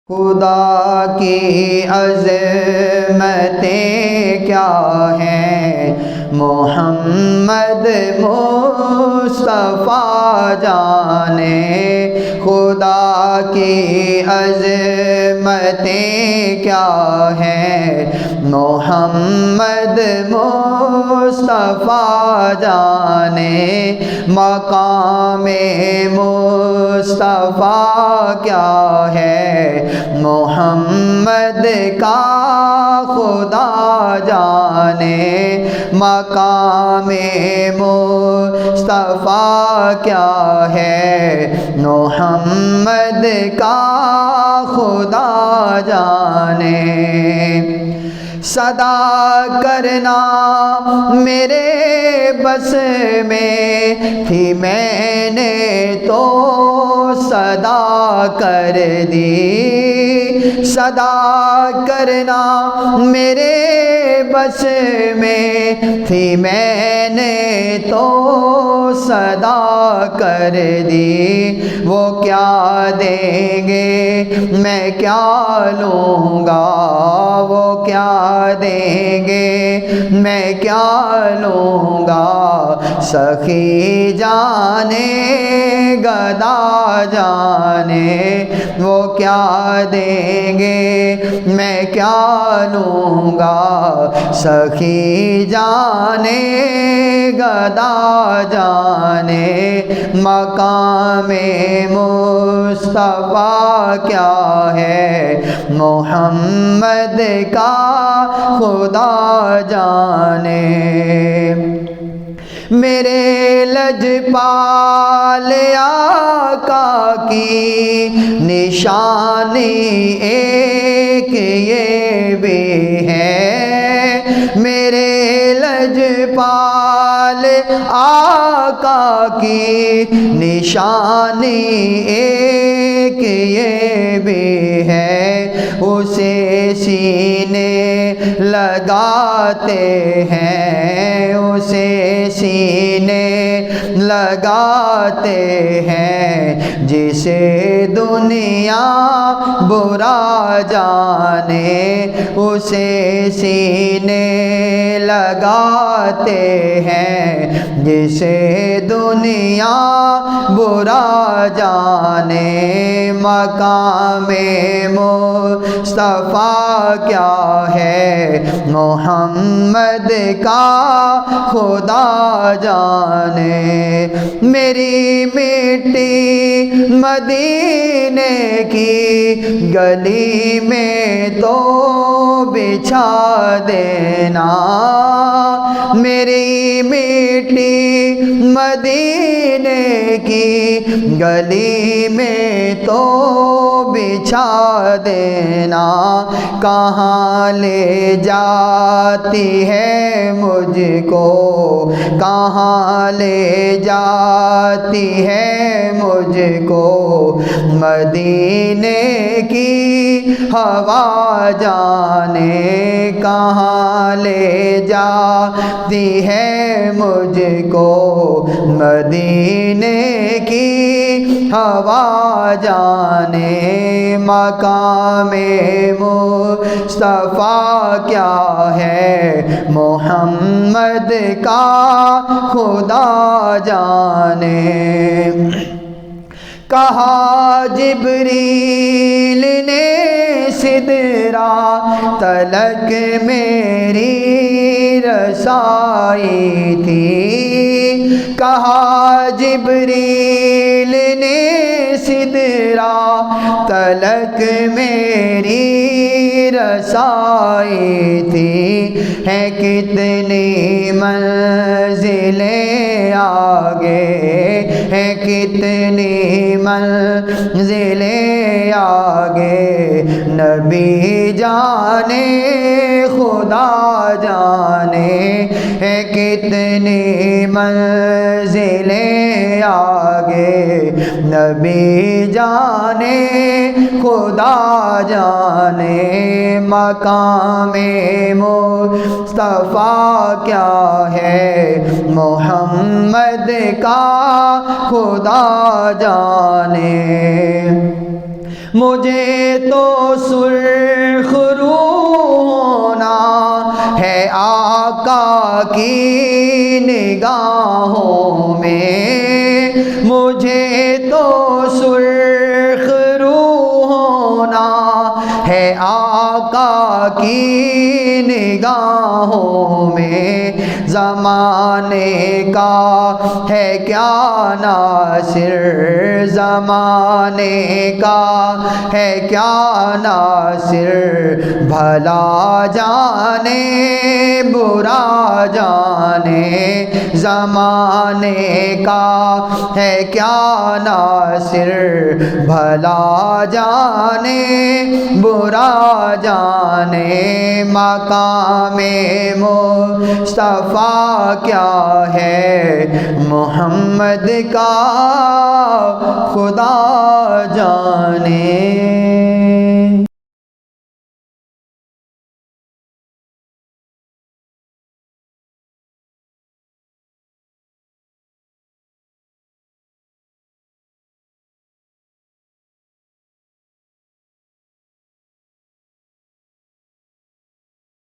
خدا کی عظمتیں کیا ہیں، محمد مصطفیٰ جانے۔ خدا کی عظمتیں کیا ہیں، محمد مصطفیٰ جانے۔ مقام مصطفیٰ کیا ہے، محمد کا خدا جانے۔ مقام مصطفیٰ کیا ہے، محمد کا خدا جانے۔ صدا کرنا میرے بس میں تھی، میں نے تو صدا کر دی۔ صدا کرنا میرے بس میں تھی، میں نے تو صدا کر دی۔ وہ کیا دیں گے میں کیا لوں گا، وہ کیا دیں گے میں کیا لوں گا۔ سخی جانے گدا جانے، وہ کیا دیں گے میں کیا لوں گا۔ سخی جانے گدا جانے، مقام مصطفیٰ کیا ہے، محمد کا خدا جانے۔ میرے لجپال آقا کی نشانی ایک یہ بھی ہے، میرے لجپال آقا کی نشانی ایک یہ بھی ہے۔ اسے سینے لگاتے ہیں، اسے سینے لگاتے ہیں، جسے دنیا برا جانے۔ اسے سینے لگاتے ہیں، جسے دنیا برا جانے۔ مقام مصطفیٰ کیا ہے، محمد کا خدا جانے۔ میری مٹی مدینے کی گلی میں تو بچھا دینا، میری مٹی مدینے کی گلی میں تو بچھا دینا۔ کہاں لے جاتی ہے مجھ کو، کہاں لے جاتی ہے مجھ کو، مدینے کی ہوا جانے۔ کہاں لے جاتی ہے مجھ کو، مدینے کی ہوا جانے۔ مقام مصطفیٰ کیا ہے، محمد کا خدا جانے۔ کہا جبریل نے سدرا تلک میری رسائی تھی، کہا جبریل نے سدرا تلک میری رسائی تھی۔ ہے کتنی منزلیں آگے، ہے کتنی منزلیں آگے، نبی جانے خدا جانے۔ ہے کتنی منزلیں آگے، نبی جانے خدا جانے۔ مقام مصطفیٰ کیا ہے، محمد کا خدا جانے۔ مجھے تو سرخ رو ہونا ہے آقا کی نگاہوں میں، مجھے تو سرخ رو ہونا ہے آقا کی نگاہوں میں، زمانے کا ہے کیا ناصر، زمانے کا ہے کیا ناصر، بھلا جانے برا جانے، زمانے کا ہے کیا ناصر، بھلا جانے برا جانے، مقام مصطفیٰ کیا ہے محمد کا خدا جانے۔